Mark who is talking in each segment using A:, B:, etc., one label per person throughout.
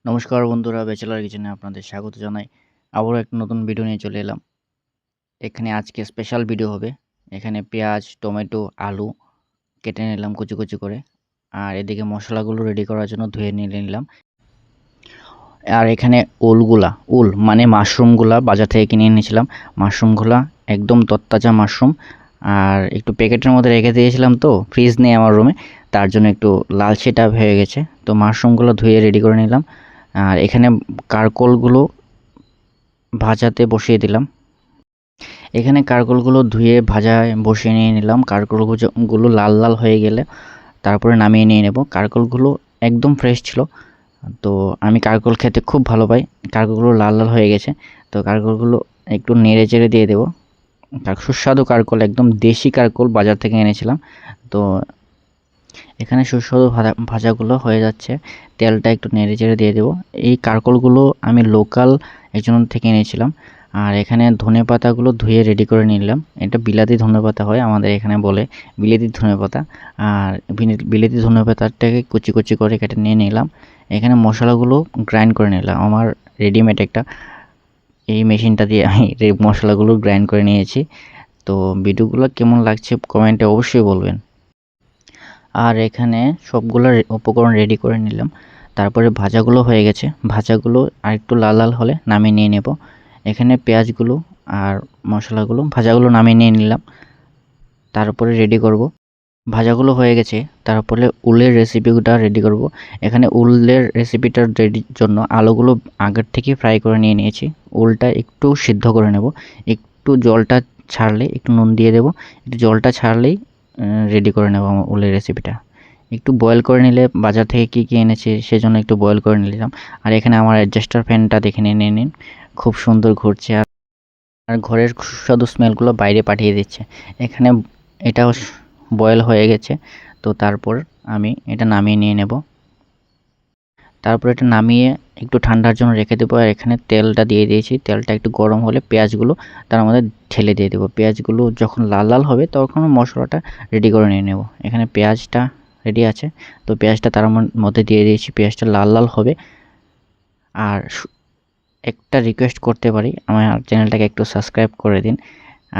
A: নমস্কার বন্ধুরা, ব্যাচেলার কিচেনে আপনাদের স্বাগত জানাই। আবারও একটা নতুন ভিডিও নিয়ে চলে এলাম। এখানে আজকে স্পেশাল ভিডিও হবে। এখানে পেঁয়াজ, টমেটো, আলু কেটে নিলাম কুচি কুচি করে। আর এদিকে মশলাগুলো রেডি করার জন্য ধুয়ে নিয়ে নিলাম। আর এখানে উল মানে মাশরুমগুলা বাজার থেকে কিনে এনেছিলাম। মাশরুমগুলা একদম তরতাজা মাশরুম। আর একটু প্যাকেটের মধ্যে রেখে দিয়েছিলাম, তো ফ্রিজ নেই আমার রুমে, তার জন্য একটু লালচে টাইপ হয়ে গেছে। তো মাশরুমগুলো ধুয়ে রেডি করে নিলাম। আর এখানে কারকোলগুলো ভাজাতে বসিয়ে দিলাম। এখানে কারকোলগুলো ধুয়ে ভাজায় বসিয়ে নিয়ে নিলাম। কারকোলগুলো লাল লাল হয়ে গেলে তারপরে নামিয়ে নিয়ে নেব। কারকোলগুলো একদম ফ্রেশ ছিল, তো আমি কারকোল খেতে খুব ভালো পাই। কারকোলগুলো লাল লাল হয়ে গেছে, তো কারকোলগুলো একটু নেড়ে চেড়ে দিয়ে দেবো। সুস্বাদু কারকোল, একদম দেশি কারকোল বাজার থেকে এনেছিলাম। তো এখানে সুস্বাদু ভাজাগুলো হয়ে যাচ্ছে, তেলটা একটু নেড়ে চেড়ে দিয়ে দেবো। এই কারকোলগুলো আমি লোকাল একজন থেকে এনেছিলাম। আর এখানে ধনেপাতাগুলো ধুয়ে রেডি করে নিলাম। এটা বিলাতি ধনেপাতা হয় আমাদের এখানে বলে, বিলেতি ধনেপাতা। আর বিলেতি ধনেপাতাটাকে কুচি কুচি করে কেটে নিয়ে নিলাম। এখানে মশলাগুলো গ্রাইন্ড করে নিলাম। আমার রেডিমেড একটা এই মেশিনটা দিয়ে আমি মশলাগুলো গ্রাইন্ড করে নিয়েছি। তো ভিডিওগুলো কেমন লাগছে কমেন্টে অবশ্যই বলবেন। আর এখানে সবগুলো উপকরণ রেডি করে নিলাম। তারপরে ভাজাগুলো হয়ে গেছে, ভাজাগুলো আরেকটু লাল লাল হলে নামিয়ে নিয়ে নেব। এখানে পেঁয়াজগুলো আর মশলাগুলো ভাজাগুলো নামিয়ে নিয়ে নিলাম, তারপরে রেডি করব। ভাজাগুলো হয়ে গেছে, তারপরে উলের রেসিপিটা রেডি করব। এখানে উলের রেসিপিটার রেডির জন্য আলুগুলো আগের থেকে ফ্রাই করে নিয়ে নিয়েছি। উলটা একটু সিদ্ধ করে নেব। একটু জলটা ছাড়লে একটু নুন দিয়ে দেবো। একটু জলটা ছাড়লেই রেডি করে নেব আমার উলের রেসিপিটা। একটু বয়েল করে নিলে, বাজার থেকে কী এনেছি সেজন্য একটু বয়েল করে নিলাম। আর এখানে আমার অ্যাডজাস্টার ফ্যানটা দেখে নিয়ে নিন, খুব সুন্দর ঘুরছে। আর ঘরের সুস্বাদু স্মেলগুলো বাইরে পাঠিয়ে দিচ্ছে। এখানে এটাও বয়েল হয়ে গেছে, তো তারপর আমি এটা নামিয়ে নিয়ে নেব। তারপর এটা নামিয়ে একটু ঠান্ডার জন্য রেখে দেবো। আর এখানে তেলটা দিয়ে দিয়েছি, তেলটা একটু গরম হলে পেঁয়াজগুলো তার মধ্যে ঢেলে দিয়ে দেবো। পেঁয়াজগুলো যখন লাল লাল হবে তখন মশলাটা রেডি করে নিয়ে নেব। এখানে পেঁয়াজটা রেডি আছে, তো পেঁয়াজটা তার মধ্যে দিয়ে দিয়েছি। পেঁয়াজটা লাল লাল হবে। আর একটা রিকোয়েস্ট করতে পারি, আমার চ্যানেলটাকে একটু সাবস্ক্রাইব করে দিন।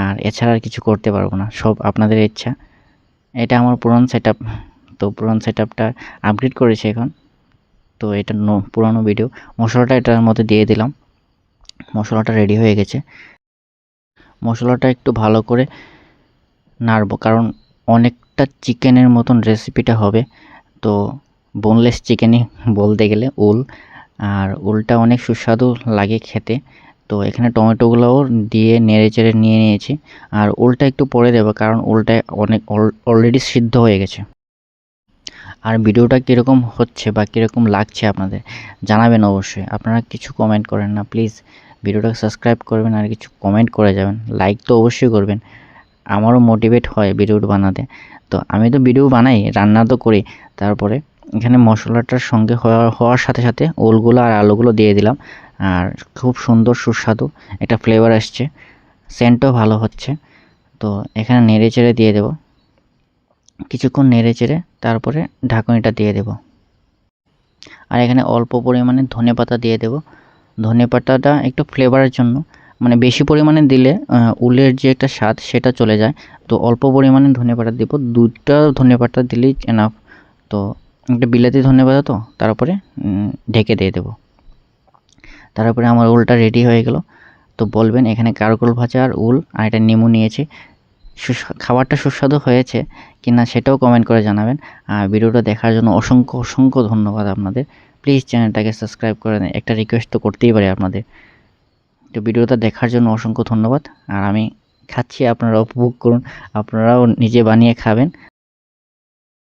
A: আর এছাড়া আর কিছু করতে পারবো না, সব আপনাদের ইচ্ছা। এটা আমার পুরানো সেটআপ, তো পুরানো সেটআপটা আপগ্রেড করেছি এখন। তো এটা পুরানো ভিডিও। মশলাটা এটার মধ্যে দিয়ে দিলাম। মশলাটা রেডি হয়ে গেছে। মশলাটা একটু ভালো করে নাড়বো, কারণ অনেকটা চিকেনের মতন রেসিপিটা হবে। তো বোনলেস চিকেনই বলতে গেলে উল। আর উলটা অনেক সুস্বাদু লাগে খেতে। তো এখানে টমেটোগুলোও দিয়ে নেড়ে চেড়ে নিয়ে নিয়েছি। আর উলটা একটু পরে দেবো, কারণ উলটা অনেক অলরেডি সিদ্ধ হয়ে গেছে। আর ভিডিওটা কীরকম হচ্ছে বা কীরকম লাগছে আপনাদের জানাবেন অবশ্যই। আপনারা কিছু কমেন্ট করেন না প্লিজ, ভিডিওটাকে সাবস্ক্রাইব করবেন আর কিছু কমেন্ট করে যাবেন, লাইক তো অবশ্যই করবেন। আমারও মোটিভেট হয় ভিডিও বানাতে। তো আমি তো ভিডিও বানাই, রান্না তো করি। তারপরে এখানে মশলাটার সঙ্গে হওয়ার সাথে সাথে ওলগুলো আর আলুগুলো দিয়ে দিলাম। আর খুব সুন্দর সুস্বাদু একটা ফ্লেভার আসছে, সেন্টও ভালো হচ্ছে। তো এখানে নেড়ে চেড়ে দিয়ে দেবো। কিছুক্ষণ নেড়ে চেড়ে তারপরে ঢাকনিটা দিয়ে দেব। আর এখানে অল্প পরিমাণে ধনেপাতা দিয়ে দেব। ধনেপাতাটা একটু ফ্লেভারের জন্য, মানে বেশি পরিমাণে দিলে উলের যে একটা স্বাদ সেটা চলে যায়। তো অল্প পরিমাণে ধনেপাতা দেব, 2টা ধনেপাতা দিলেই এনাফ। তো একটা বিলাতি ধনেপাতা, তো তারপরে ঢেকে দিয়ে দেবো। তারপরে আমার উলটা রেডি হয়ে গেল। তো বলবেন এখানে কারকোল ভাজা আর উল আর এটা নেমু নিয়েছি, খাবারটা সুস্বাদু হয়েছে কিনা সেটাও কমেন্ট করে জানাবেন। আর ভিডিওটা দেখার জন্য অসংখ্য অসংখ্য ধন্যবাদ আপনাদের। প্লিজ চ্যানেলটাকে সাবস্ক্রাইব করে দেন, একটা রিকোয়েস্ট তো করতেই পারি আপনাদের। তো ভিডিওটা দেখার জন্য অসংখ্য ধন্যবাদ। আর আমি খাচ্ছি, আপনারা উপভোগ করুন, আপনারাও নিজে বানিয়ে খাবেন।